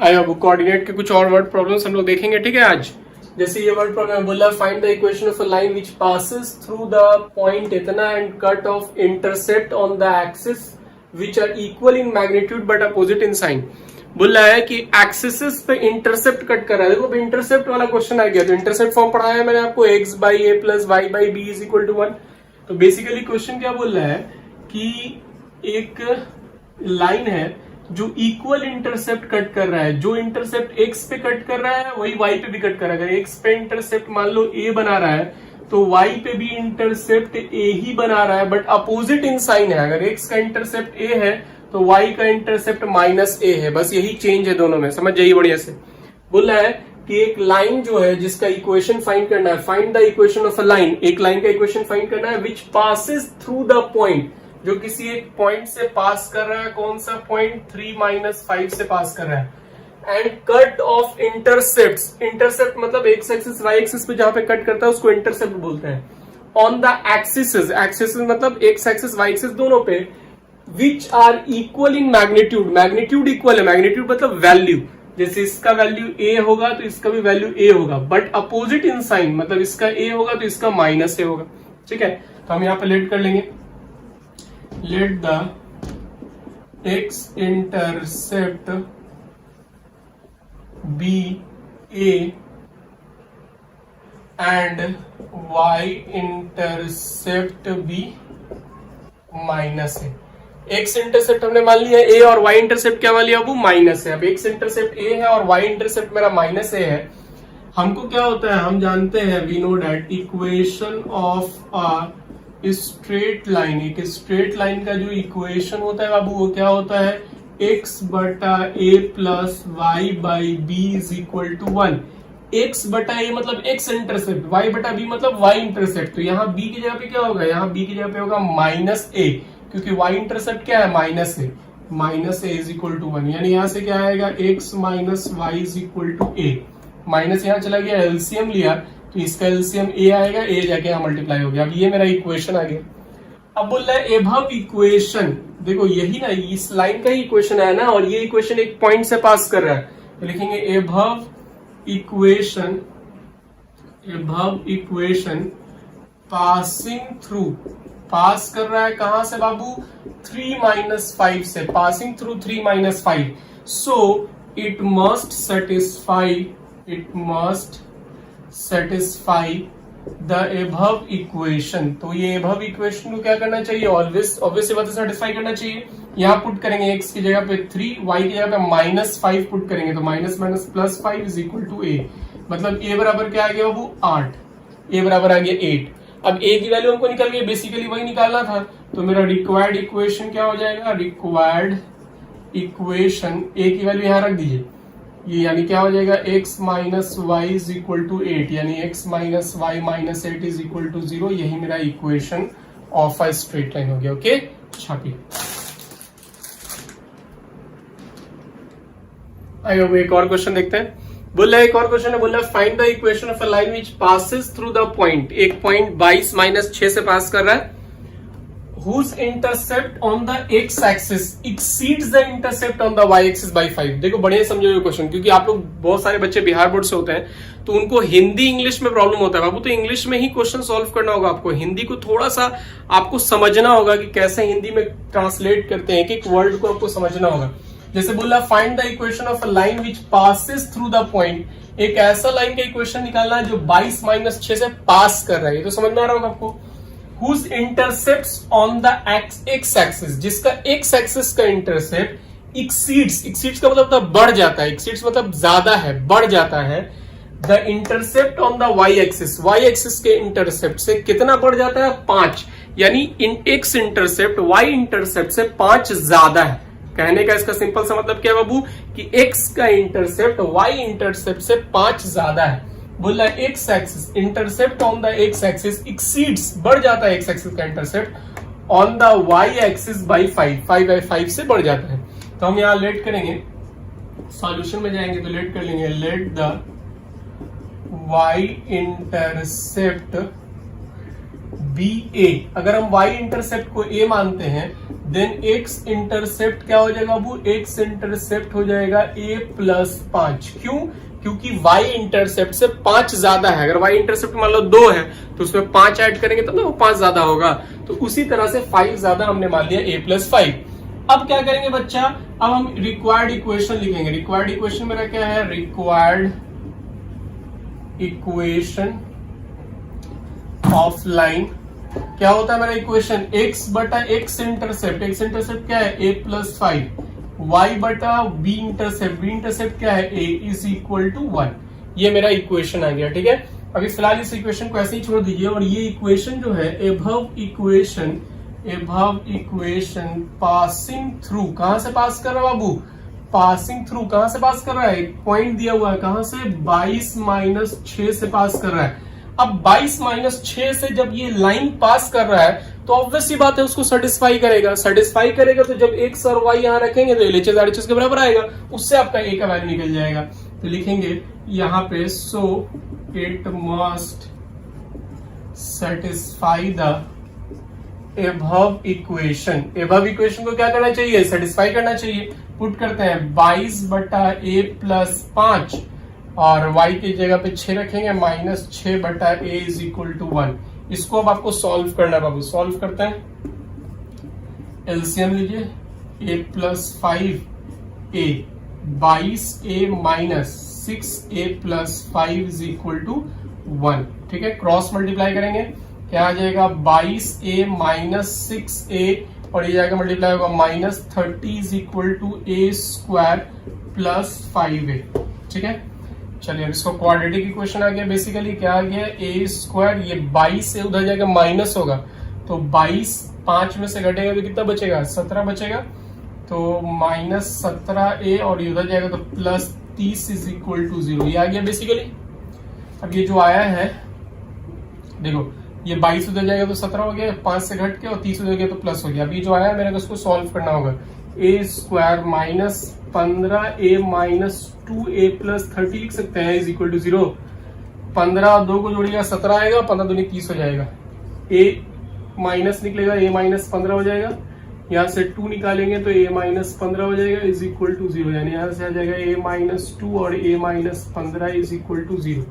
आया वो कोऑर्डिनेट के कुछ और वर्ड प्रॉब्लम्स हम लोग देखेंगे, ठीक है। आज जैसे ये वर्ड प्रॉब्लम बोला, find the equation of a line which passes through the point इतना and cut off intercept on the axis which are equal in magnitude but opposite in sign. बोल रहा है कि एक्सिस पे इंटरसेप्ट कट कर रहा है। देखो इंटरसेप्ट वाला क्वेश्चन आ गया, तो इंटरसेप्ट फॉर्म पढ़ाया है मैंने आपको, x by a plus Y by B is equal to 1। तो बेसिकली क्वेश्चन क्या बोल रहा है कि एक लाइन है जो इक्वल इंटरसेप्ट कट कर रहा है। जो इंटरसेप्ट x पे कट कर रहा है वही y पे भी कट कर रहा है। अगर x पे इंटरसेप्ट मान लो a बना रहा है तो y पे भी इंटरसेप्ट a ही बना रहा है, बट अपोजिट इन साइन है। अगर x का इंटरसेप्ट a है तो y का इंटरसेप्ट माइनस a है। बस यही चेंज है दोनों में, समझ जाइए बढ़िया से। बोल रहा है कि एक लाइन जो है जिसका इक्वेशन फाइंड करना है, find the equation of a line, एक लाइन का इक्वेशन फाइंड करना है विच पासेस थ्रू द पॉइंट, जो किसी एक पॉइंट से पास कर रहा है। कौन सा पॉइंट? 3-5 से पास कर रहा है। And cut off intercept, intercept मतलब एक्स एक्सिस वाई एक्सिस पे जहां पे कट करता है उसको इंटरसेप्ट बोलते हैं। ऑन द एक्सिस, एक्सिस मतलब एक्स एक्सिस वाई एक्सिस दोनों पे, which are equal in magnitude, magnitude equal है, मैग्नीट्यूड मतलब वैल्यू। जैसे इसका वैल्यू a होगा तो इसका भी वैल्यू a होगा, बट अपोजिट इन साइन, मतलब इसका a होगा तो इसका माइनस a होगा, ठीक है। तो हम यहां पे लेट कर लेंगे, let the x intercept be a and y intercept be minus है। एक्स इंटरसेप्ट हमने मान लिया ए और वाई इंटरसेप्ट क्या मान लिया? वो माइनस है। अब एक्स इंटरसेप्ट ए है और वाई इंटरसेप्ट मेरा माइनस ए है। हमको क्या होता है, हम जानते हैं, we know that equation of a straight line, एक स्ट्रेट लाइन का जो इक्वेशन होता है बाबू वो क्या होता है? एक्स बटा A plus Y by B is equal to 1। X बटा ए मतलब एक्स इंटरसेप्ट, वाई बटा बी मतलब वाई इंटरसेप्ट। तो यहाँ बी की जगह पे क्या होगा? यहाँ बी की जगह पे होगा माइनस ए, क्योंकि y इंटरसेप्ट क्या है? Minus a. Minus a is equal to 1, यानी यहां से क्या आएगा? x minus y is equal to a. Minus यहां चला गया, एलसीएम लिया तो इसका एलसीएम a आएगा, a जाके यहां मल्टीप्लाई हो गया। अब ये मेरा इक्वेशन आ गया। अब बोल रहा है एबव इक्वेशन, देखो यही ना, इस लाइन का ही इक्वेशन है ना, और ये इक्वेशन एक पॉइंट से पास कर रहा है, तो लिखेंगे above equation, above equation passing through, pass कर रहा है कहां से बाबू? 3-5 से, passing through 3-5। So it must satisfy the above equation. तो ये एबव इक्वेशन को क्या करना चाहिए? ऑब्वियसली बात है, सेटिस्फाई करना चाहिए। यहां पुट करेंगे x की जगह पे 3, y की जगह पे -5 पुट करेंगे, तो minus minus plus 5 is equal to a। मतलब a बराबर क्या आ गया बाबू? 8। a बराबर आ गया 8। अब a की वैल्यू हमको निकल गई, बेसिकली वही निकालना था। तो मेरा रिक्वायर्ड इक्वेशन क्या हो जाएगा? रिक्वायर्ड इक्वेशन a की वैल्यू यहां रख दीजिए, ये यानी क्या हो जाएगा? x minus y is equal to 8, यानी x minus y minus 8 is equal to 0। यही मेरा equation of a straight line हो गया। ओके, छापिए। आइए एक और क्वेश्चन देखते हैं। बोल रहा है, एक और क्वेश्चन है, बोल रहा है find the equation of a line which passes through the point, एक पॉइंट 22-6 से पास कर रहा है, whose intercept on the x axis exceeds the intercept on the y axis by 5। देखो बढ़िया समझो ये क्वेश्चन, क्योंकि आप लोग बहुत सारे बच्चे बिहार बोर्ड से होते हैं तो उनको हिंदी इंग्लिश में प्रॉब्लम होता है बाबू, तो इंग्लिश में ही क्वेश्चन सॉल्व करना होगा आपको। हिंदी को थोड़ा सा आपको समझना होगा कि कैसे हिंदी में ट्रांसलेट करते हैं, एक वर्ड को आपको समझना होगा। जैसे बोला find the equation of a line which passes through the point, एक ऐसा लाइन का इक्वेशन निकालना है जो 22-6 से पास कर रहा है। ये तो समझ में आ रहा होगा आपको। whose intercepts on the x axis, जिसका x axis का इंटरसेप्ट exceeds का मतलब बढ़ जाता है, exceeds मतलब ज्यादा है, बढ़ जाता है, the intercept on the y axis के इंटरसेप्ट से कितना बढ़ जाता है? 5, यानी x इंटरसेप्ट y इंटरसेप्ट से 5 ज्यादा है। कहने का इसका सिंपल सा मतलब क्या बाबू? कि x का इंटरसेप्ट y इंटरसेप्ट से 5 ज्यादा है। बोल रहा है x axis, intercept on the x axis exceeds, बढ़ जाता है एक्स एक्सिस का intercept on the y axis by 5 से बढ़ जाता है। तो हम यहां लेट करेंगे, सॉल्यूशन में जाएंगे तो लेट कर लेंगे, let the Y intercept B A. अगर हम वाई इंटरसेप्ट को ए मानते हैं, देन एक्स इंटरसेप्ट क्या हो जाएगा बाबू, एक्स इंटरसेप्ट हो जाएगा a+5। क्यों? क्योंकि y इंटरसेप्ट से 5 ज्यादा है। अगर y इंटरसेप्ट मान लो 2 है तो उसमें 5 ऐड करेंगे तब ना वो 5 ज्यादा होगा। तो उसी तरह से 5 ज्यादा हमने मान लिया a+5। अब क्या करेंगे बच्चा, अब हम रिक्वायर्ड इक्वेशन लिखेंगे। रिक्वायर्ड इक्वेशन मेरा क्या है, रिक्वायर्ड इक्वेशन ऑफ लाइन क्या होता है मेरा इक्वेशन, x बटा x इंटरसेप्ट, x इंटरसेप्ट क्या है a+5, y बटा b इंटरसेप्ट क्या है a इज इक्वल टू 1। ये मेरा इक्वेशन आ गया, ठीक है। अभी फिलहाल इस इक्वेशन को ऐसे ही छोड़ दीजिए और ये इक्वेशन जो है एबव इक्वेशन पासिंग थ्रू, कहां से पास कर रहा है बाबू, पासिंग थ्रू कहां से पास कर रहा है, एक पॉइंट दिया हुआ है, कहां से 22-6 से पास कर रहा है। अब 22-6 से जब ये लाइन पास कर रहा है तो ऑब्वियस सी बात है उसको सेटिस्फाई करेगा तो जब x और y यहां रखेंगे तो LHS RHS के बराबर आएगा, उससे आपका a का वैल्यू निकल जाएगा। तो लिखेंगे यहां पे सो it must satisfy the above equation. Above equation को क्या करना चाहिए, सेटिस्फाई करना चाहिए। पुट करते हैं 22 बटा a+5 और y की जगह पे 6 रखेंगे, -6 बटा a इज इक्वल टू 1। इसको अब आपको सॉल्व करना है बाबू। सॉल्व करते हैं, एलसीएम लीजिए, a+5a 22a - 6a+5 is equal to 1, ठीक है। क्रॉस मल्टीप्लाई करेंगे, क्या आ जाएगा 22a - 6a और ये जाएगा मल्टीप्लाई होगा -30 is equal to a² + 5a, ठीक है। चलिए अब इसको क्वाड्रेटिक इक्वेशन आ गया। बेसिकली क्या आ गया, a², ये 22 से उधर जाएगा माइनस होगा तो 22 5 में से घटेगा तो कितना बचेगा, 17 बचेगा। तो -17a और ये उधर जाएगा तो +30 इज इक्वल टू 0, ये आ गया बेसिकली। अब ये जो आया है देखो, ये 22 उधर जाएगा तो 17 हो गया, 5 से घट के और 30 उधर गया तो प्लस हो गया। अब ये जो आया है मेरे को इसको सॉल्व करना होगा। a² - 15a - 2a + 30 लिख सकते हैं इज इक्वल टू 0। 15 और 2 को जोड़िएगा 17 आएगा, 15 दूनी 30 हो जाएगा। a माइनस निकलेगा, a - 15 हो जाएगा। यहाँ से 2 निकालेंगे तो a - 15 हो जाएगा इज इक्वल टू 0, यानी यहाँ से आ जाएगा a - 2 और a - 15 इज इक्वल टू 0,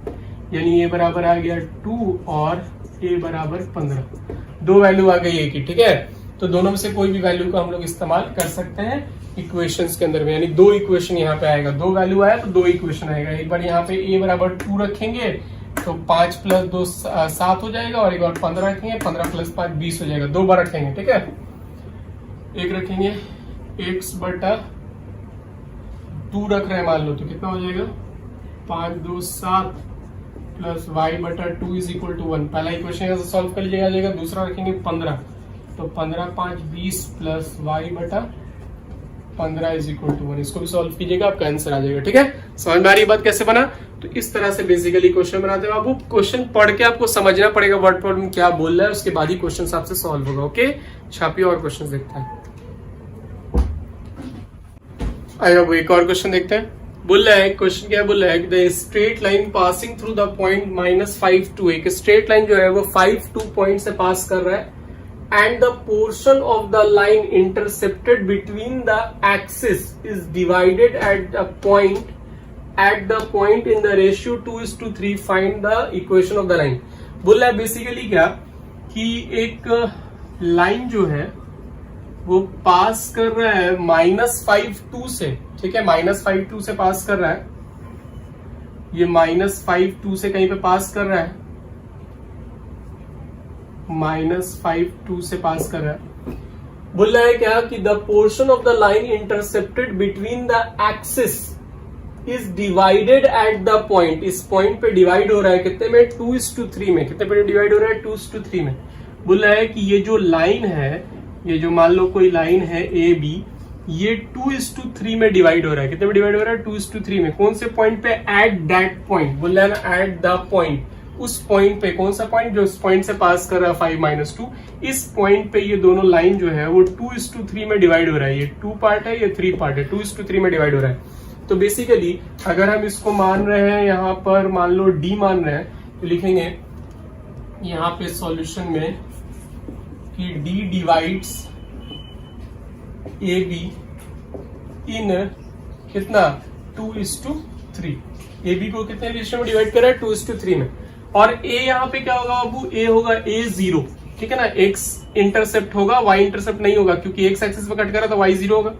यानी a बराबर आ गया 2 और a बराबर 15। दो वैल्यू आ गई a की, ठीक है। तो दोनों में से कोई भी वैल्यू को हम लोग इस्तेमाल कर सकते हैं इक्वेशंस के अंदर में, यानी 2 इक्वेशन यहाँ पे आएगा। 2 वैल्यू आया तो 2 इक्वेशन आएगा। एक बार यहाँ पे a बराबर 2 रखेंगे तो 5 + 2 7 हो जाएगा और एक बार 15 रखेंगे, 15 + 5 20 हो जाएगा। 2 बार रखेंगे, ठीक है। एक रखेंगे x बटा 2 रख रहे हैं मान लो तो कितना हो जाएगा 5 2 7 प्लस y बटा 2 इज इक्वल टू 1। पहला इक्वेशन यहाँ से सॉल्व कर लीजिएगा, आ जाएगा। दूसरा रखेंगे 15 तो 15 5 20 प्लस y बटा 15 इज इक्वल टू 1। इसको भी सॉल्व कीजिएगा, आपका आंसर आ जाएगा, ठीक है। समझ में आ रही बात कैसे बना? तो इस तरह से बेसिकली क्वेश्चन बनाते हैं बाबू। क्वेश्चन पढ़ के आपको समझना पड़ेगा वर्ड प्रॉब्लम क्या बोल रहा है, उसके बाद ही क्वेश्चन आपसे सॉल्व होगा। ओके, छापिए और क्वेश्चन देखते हैं। आइए बाबू एक और क्वेश्चन देखते हैं। बोल रहा है, क्वेश्चन क्या बोल रहा है, the straight line passing through the point -5 2। एक स्ट्रेट लाइन जो है वो 5 2 पॉइंट से पास कर रहा है and the portion of the line intercepted between the axis is divided at the point in the ratio 2:3. Find the equation of the line। बोल रहा है बेसिकली क्या कि एक लाइन जो है वो पास कर रहा है -5 2 से, ठीक है। -5 2 से पास कर रहा है, ये -5 2 से कहीं पे पास कर रहा है, -5 2 से पास कर रहा है। बोल रहा है क्या कि the portion of the line intercepted between the axis is divided at the point. इस पॉइंट पे डिवाइड हो रहा है कितने में, 2:3 में। कितने पे डिवाइड हो रहा है, 2:3 में। बोल रहा है कि ये जो लाइन है, ये जो मान लो कोई लाइन है ए बी, ये 2:3 में डिवाइड हो रहा है। कितने में डिवाइड हो रहा है, 2:3 में। कौन से पॉइंट पे, एट दैट पॉइंट। बोल रहा है ना, एट द पॉइंट, उस पॉइंट पे। कौन सा पॉइंट, जो उस पॉइंट से पास कर रहा है 5 - 2, इस पॉइंट पे ये दोनों लाइन जो है वो 2:3 में डिवाइड हो रहा है। ये 2 पार्ट है, ये 3 पार्ट है, 2:3 में डिवाइड हो रहा है। तो बेसिकली अगर हम इसको मान रहे हैं, यहाँ पर मान लो डी मान रहे हैं, तो लिखेंगे यहाँ पे सॉल्यूशन में कि D divides A be in कितना 2:3। ए बी को कितने रेशियो में डिवाइड करा है 2:3 में। और ए यहाँ पे क्या होगा बाबू, ए होगा A0, ठीक है ना। एक्स इंटरसेप्ट होगा, वाई इंटरसेप्ट नहीं होगा, क्योंकि एक्स एक्सिस पे कट करा तो वाई 0 होगा।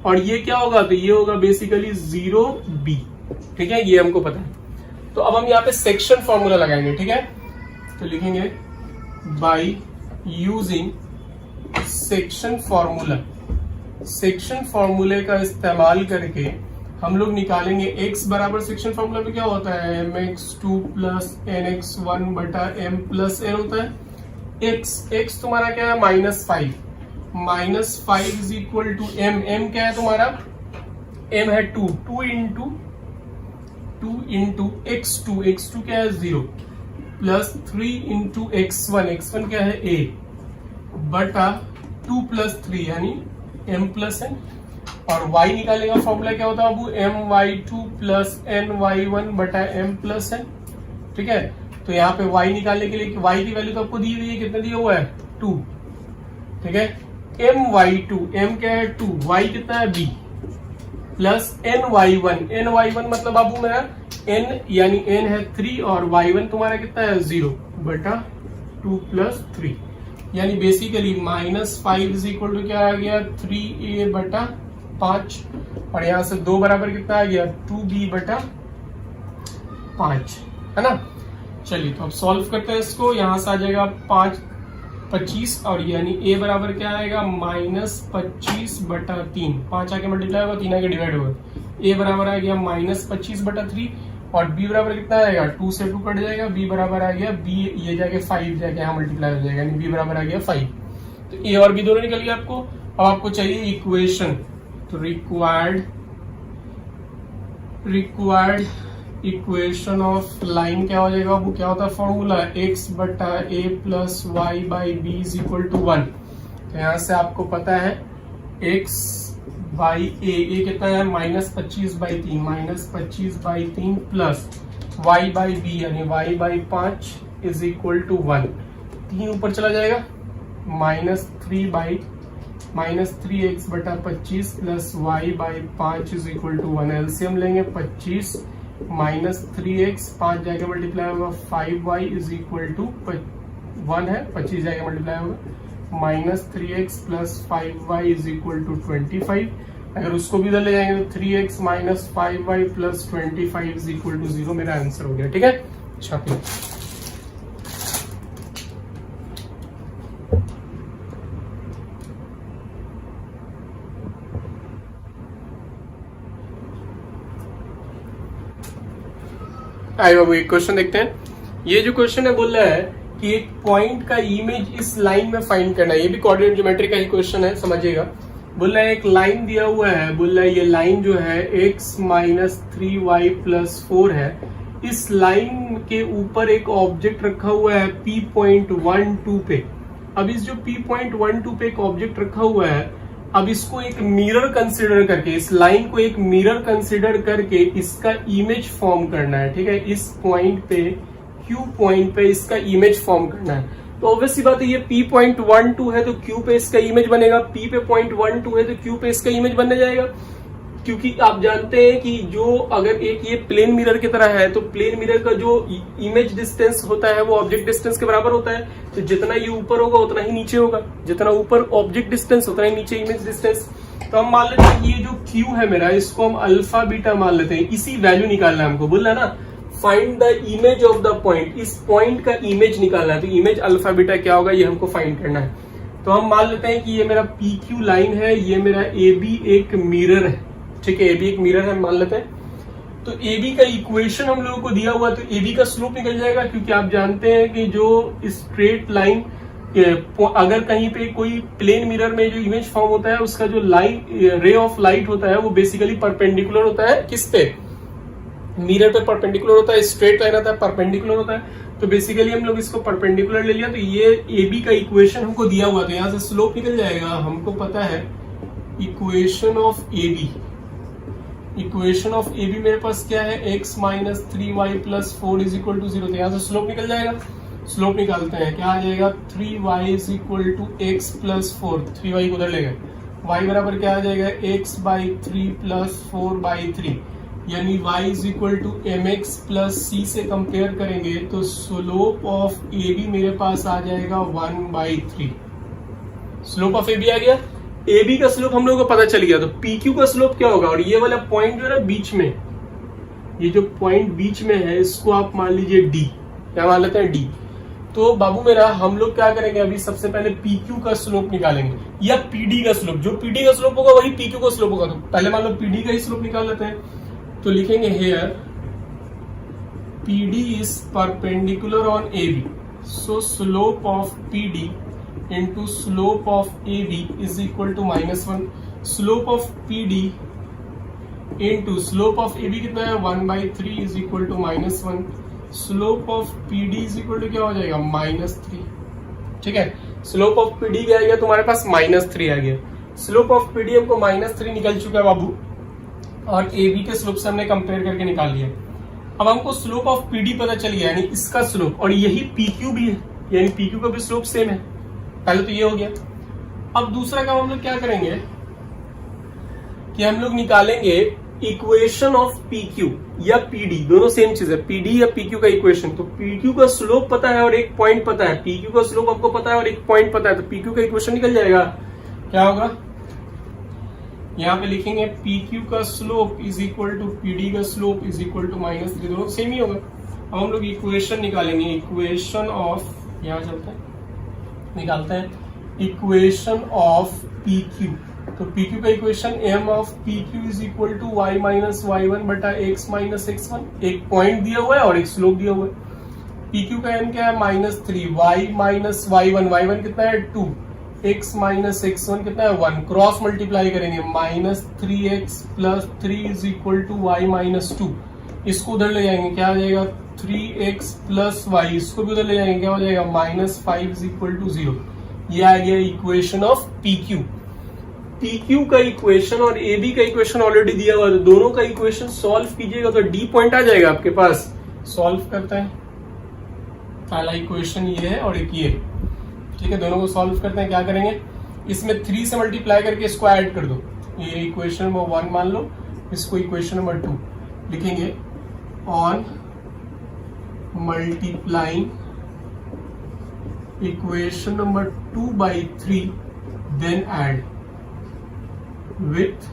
और ये क्या होगा, तो ये होगा बेसिकली 0B, ठीक है, ये हमको पता है। तो अब हम यहाँ पे सेक्शन फॉर्मूला लगाएंगे, ठीक है। तो लिखेंगे by using section formula. Section फॉर्मूले का इस्तेमाल करके हम लोग निकालेंगे x बराबर सेक्शन फॉर्मूला में क्या होता है, mx2 प्लस nx1 बटा m प्लस n होता है। x तुम्हारा क्या है -5, -5 इज इक्वल टू m क्या है तुम्हारा, m है 2 इंटू x2 क्या है 0 प्लस 3 इंटू x1 क्या है a बटा 2 प्लस 3 यानी m प्लस n। और y निकालेगा फॉर्मूला क्या होता है बाबू, my2 प्लस ny1 बटा m प्लस n, ठीक है। तो यहाँ पे y निकालने के लिए y की वैल्यू तो आपको दी हुई है, कितना दिया हुआ है 2, ठीक है। my2, m क्या है 2, y कितना है b प्लस ny1 मतलब बाबू मेरा n यानी n है 3 और y1 तुम्हारा कितना है 0 बटा 2 प्लस 3, यानी बेसिकली -5 इज इक्वल टू क्या आ गया 3a बटा 5। और यहां से 2 बराबर कितना आ गया 2b बटा 5, है ना। चलिए तो अब सॉल्व करते हैं इसको। यहां से आ जाएगा 25 और यानी a बराबर क्या आएगा -25 बटा 3, 5 आके मल्टीप्लाई होगा 3 आके डिवाइड होगा, a बराबर आ गया -25 बटा 3 और b बराबर कितना आएगा 2 से 2 कट जाएगा, b बराबर आ गया b ये जाके 5 जाके यहाँ मल्टीप्लाई हो जाएगा, यानी b बराबर आ गया 5। तो a और b दोनों निकल गया आपको। अब आपको चाहिए इक्वेशन, तो रिक्वायर्ड इक्वेशन ऑफ लाइन क्या हो जाएगा, वो क्या होता है फॉर्मूला x बटा a plus Y by B is equal to 1। तो यहाँ से आपको पता है x बाई ए कितना है -25/3 -25/3 प्लस y बाई बी यानी y by 5 is equal to 1। 3 ऊपर चला जाएगा, -3x बटा 25 plus y by 5 is equal to 1। LCM लेंगे 25 -3x 5 जाके मल्टीप्लाई होगा 5y इज इक्वल टू 1 है, 25 जाके मल्टीप्लाई होगा -3x plus 5y is equal to 25। अगर उसको भी इधर ले जाएंगे तो 3x minus 5y plus 25 is equal to 0 मेरा आंसर हो गया, ठीक है। छापिए आइए बाबू एक क्वेश्चन देखते हैं। ये जो क्वेश्चन है बोल रहा है कि एक पॉइंट का इमेज इस लाइन में फाइंड करना है। ये भी कोऑर्डिनेट ज्योमेट्री का ही क्वेश्चन है, समझिएगा। बोल रहा है एक लाइन दिया हुआ है, बोल रहा है ये लाइन जो है x माइनस 3y प्लस 4 है। इस लाइन के ऊपर एक ऑब्जेक्ट रखा हुआ है P.12 पे। अब इस जो P.12 पे एक ऑब्जेक्ट रखा हुआ है, अब इसको एक मिरर कंसिडर करके, इस लाइन को एक मिरर कंसिडर करके इसका इमेज फॉर्म करना है, ठीक है। इस पॉइंट पे Q पॉइंट पे इसका इमेज फॉर्म करना है। तो ऑब्वियसली बात है ये P.12 है तो Q पे इसका इमेज बनेगा, P पे .12 है तो Q पे इसका इमेज बनने जाएगा। क्योंकि आप जानते हैं कि जो अगर एक ये प्लेन मिरर की तरह है तो प्लेन मिरर का जो इमेज डिस्टेंस होता है वो ऑब्जेक्ट डिस्टेंस के बराबर होता है। तो जितना ये ऊपर होगा उतना ही नीचे होगा, जितना ऊपर ऑब्जेक्ट डिस्टेंस उतना ही नीचे इमेज डिस्टेंस। तो हम मान लेते हैं ये जो Q है मेरा, इसको हम अल्फा बीटा मान लेते हैं। इसी वैल्यू निकालना है हमको, बोल रहा है ना find the image of the point. इस पॉइंट का इमेज निकालना है, तो इमेज अल्फा बीटा क्या होगा ये हमको फाइंड करना है। तो हम मान लेते हैं कि ये मेरा PQ लाइन है, ये मेरा AB एक मिरर है, ठीक है। AB एक मिरर है मान लेते हैं। तो AB का इक्वेशन हम लोगों को दिया हुआ, तो AB का स्लोप निकल जाएगा, क्योंकि आप जानते हैं कि जो स्ट्रेट लाइन अगर कहीं पे कोई प्लेन मिरर में जो इमेज फॉर्म होता है उसका जो लाइन रे ऑफ लाइट होता है वो बेसिकली परपेंडिकुलर होता है, किस पे, मिरर पे परपेंडिकुलर होता है। स्ट्रेट लाइन आता है परपेंडिकुलर होता है, तो बेसिकली हम लोग इसको परपेंडिकुलर ले लिया। तो ये AB का इक्वेशन हमको दिया हुआ, तो यहाँ से स्लोप निकल जाएगा। हमको पता है इक्वेशन ऑफ AB मेरे पास क्या है x minus 3y plus 4 is equal to 0। तो यहाँ से स्लोप निकल जाएगा। स्लोप निकालते हैं, क्या आ जाएगा 3y is equal to x plus 4, 3y उधर ले गए y बराबर क्या आ जाएगा x बाई 3 प्लस 4/3, यानी y is equal to mx plus c से कंपेयर करेंगे तो स्लोप ऑफ AB मेरे पास आ जाएगा 1/3। स्लोप ऑफ AB आ गया, AB का स्लोप हम लोगों को पता चल गया, तो PQ का स्लोप क्या होगा, और ये वाला पॉइंट जो है ना बीच में, ये जो पॉइंट बीच में है इसको आप मान लीजिए D, क्या मान लेते हैं D। तो बाबू मेरा हम लोग क्या करेंगे, अभी सबसे पहले PQ का स्लोप निकालेंगे या PD का स्लोप, जो PD का स्लोप होगा वही PQ का स्लोप होगा। तो पहले मान लो PD का ही स्लोप निकाल लेते हैं, तो लिखेंगे here PD is perpendicular on AB, so slope of PD into slope of AB is equal to -1। Slope of PD into slope of AB कितना है 1/3 is equal to -1। Slope of PD is equal to क्या हो जाएगा -3। ठीक है, slope of PD क्या आ गया तुम्हारे पास -3 आ गया। स्लोप ऑफ PD हमको -3 निकल चुका है बाबू, और AB के स्लोप से हमने कंपेयर करके निकाल लिया। अब हमको स्लोप ऑफ PD पता चल गया, यानी इसका स्लोप, और यही PQ भी है, यानी PQ का भी स्लोप सेम है। पहले तो ये हो गया। अब दूसरा काम हम लोग क्या करेंगे कि हम लोग निकालेंगे इक्वेशन ऑफ PQ या PD, दोनों सेम चीज है, PD या PQ का इक्वेशन। तो PQ का स्लोप पता है और एक पॉइंट पता है, PQ का स्लोप आपको पता है और एक पॉइंट पता है, तो PQ का इक्वेशन निकल जाएगा। क्या होगा, यहाँ पे लिखेंगे PQ का slope is equal to PD का स्लोप इज इक्वल टू -3, दोनों सेम ही होगा। अब हम लोग इक्वेशन निकालेंगे, इक्वेशन ऑफ, यहाँ चलते हैं निकालते हैं इक्वेशन ऑफ PQ। तो PQ का equation m of PQ is equal to y minus y1 बटा x माइनस x1, एक पॉइंट दिया हुआ है और एक स्लोप दिया हुआ है। PQ का m क्या है -3, y माइनस y1, y1 कितना है 2, x माइनस x1 कितना है 1, क्रॉस मल्टीप्लाई करेंगे -3x plus 3 is equal to y minus 2, इसको उधर ले जाएंगे क्या आ जाएगा 3x प्लस y, इसको भी उधर ले जाएंगे क्या हो जाएगा -5 इज इक्वल टू 0। ये आ गया इक्वेशन ऑफ PQ। PQ का इक्वेशन और AB का इक्वेशन ऑलरेडी दिया हुआ है, तो दोनों का इक्वेशन सॉल्व कीजिएगा तो D पॉइंट आ जाएगा आपके पास। सॉल्व करते हैं, पहला इक्वेशन ये है और एक ये, ठीक है, दोनों को सॉल्व करते हैं। क्या करेंगे, इसमें 3 से मल्टीप्लाई करके इसको ऐड कर दो, ये इक्वेशन नंबर 1 मान लो, इसको इक्वेशन नंबर 2 लिखेंगे। On multiplying equation number 2/3 then add with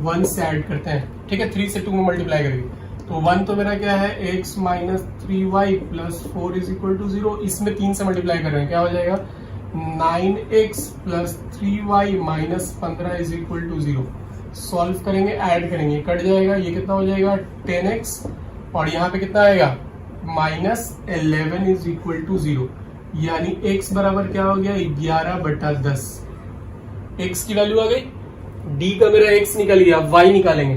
1 से ऐड करते हैं, ठीक है, 3 से 2 में मल्टीप्लाई करेंगे तो 1 तो मेरा क्या है x minus 3y plus 4 is equal to 0, इसमें 3 से मल्टीप्लाई कर रहे हैं क्या हो जाएगा 9x plus 3y minus 15 is equal to 0। Solve करेंगे, ऐड करेंगे, कट जाएगा, ये कितना हो जाएगा 10x, और यहाँ पे कितना आएगा -11 इज इक्वल टू 0, यानी x बराबर क्या हो गया 11/10। x की वैल्यू आ गई, d का मेरा x निकल गया, y निकालेंगे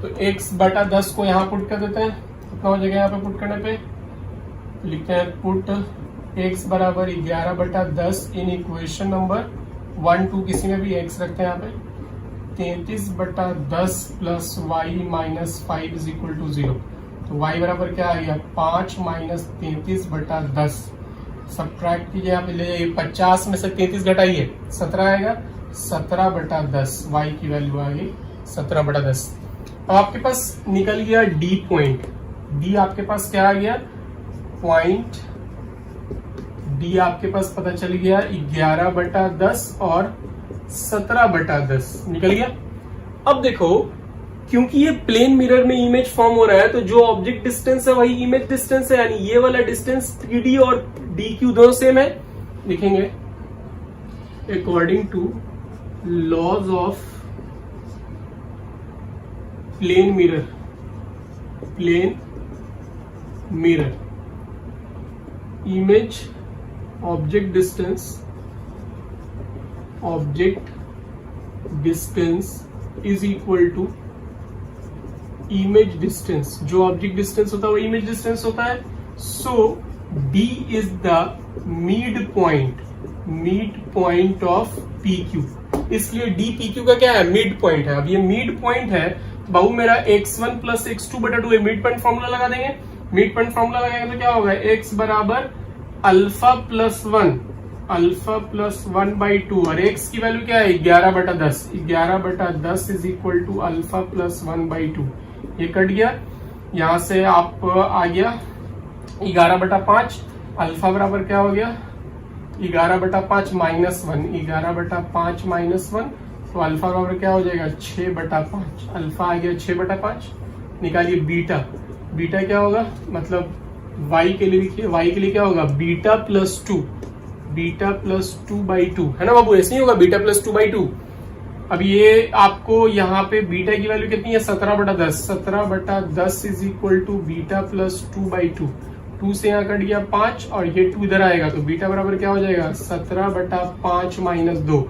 तो x/10 को यहाँ पुट कर देते हैं, कितना हो जाएगा यहाँ पे पुट करने पे, लिखते हैं पुट x बराबर 11/10 इन इक्वेशन नंबर 1 2, किसी में भी x रखते हैं यहाँ पे, 33/10 plus y minus 5 is equal to 0। तो y बराबर क्या आ गया 5 माइनस 33/10, सब्ट्रैक्ट कीजिए, यहाँ पे ले जाइए 50 में से 33 घटाइए 17 आएगा, 17/10 y की वैल्यू आ गई 17/10। अब आपके पास निकल गया D पॉइंट, D आपके पास क्या आ गया पॉइंट, D आपके पास पता चल गया 11/10 और 17/10 निकल गया। अब देखो, क्योंकि ये प्लेन मिरर में इमेज फॉर्म हो रहा है तो जो ऑब्जेक्ट डिस्टेंस है वही इमेज डिस्टेंस है, यानी ये वाला डिस्टेंस 3D और DQ दोनों सेम है। लिखेंगे according to laws of plane mirror image object distance is equal to image distance, जो ऑब्जेक्ट डिस्टेंस होता है वो इमेज डिस्टेंस होता है। So D is the mid point of PQ, इसलिए D PQ का क्या है मिड पॉइंट है। अब ये मिड पॉइंट है, बाबू मेरा x1 plus x2/2 mid point formula लगा देंगे, मिड पॉइंट फॉर्मूला लगाएंगे तो क्या होगा x बराबर अल्फा प्लस 1, अल्फा प्लस 1/2 और x की वैल्यू क्या है 11/10, 11/10 is equal to alpha plus 1/2। ये कट गया, यहां से आप आ गया 11/5, अल्फा बराबर क्या हो गया 11/5 माइनस 1, 11/5 माइनस 1, तो अल्फा बराबर क्या हो जाएगा 6/5, अल्फा आ गया 6/5। निकालिए बीटा, बीटा क्या होगा मतलब y के लिए लिखिए, y के लिए क्या होगा बीटा प्लस 2, बीटा प्लस 2/2 है ना बाबू, ऐसे ही होगा बीटा प्लस 2/2। अब ये आपको यहाँ पे बीटा की वैल्यू कितनी है 17/10, 17/10 is equal to beta plus 2/2। 2 से यहाँ कट गया 5 और ये 2 इधर आएगा तो बीटा बराबर क्या हो जाएगा 17/5 माइनस 2,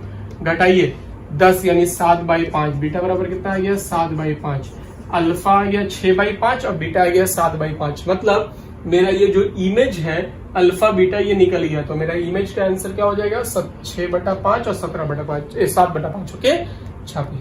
घटाइए 10 यानी 7/5, बीटा बराबर कितना आ गया 7/5, अल्फा आ गया 6/5 और बीटा आ गया 7/5। मतलब मेरा ये जो इमेज है अल्फा बीटा ये निकल गया, तो मेरा इमेज का आंसर क्या हो जाएगा 6/5 और 7/5, ओके छापिए।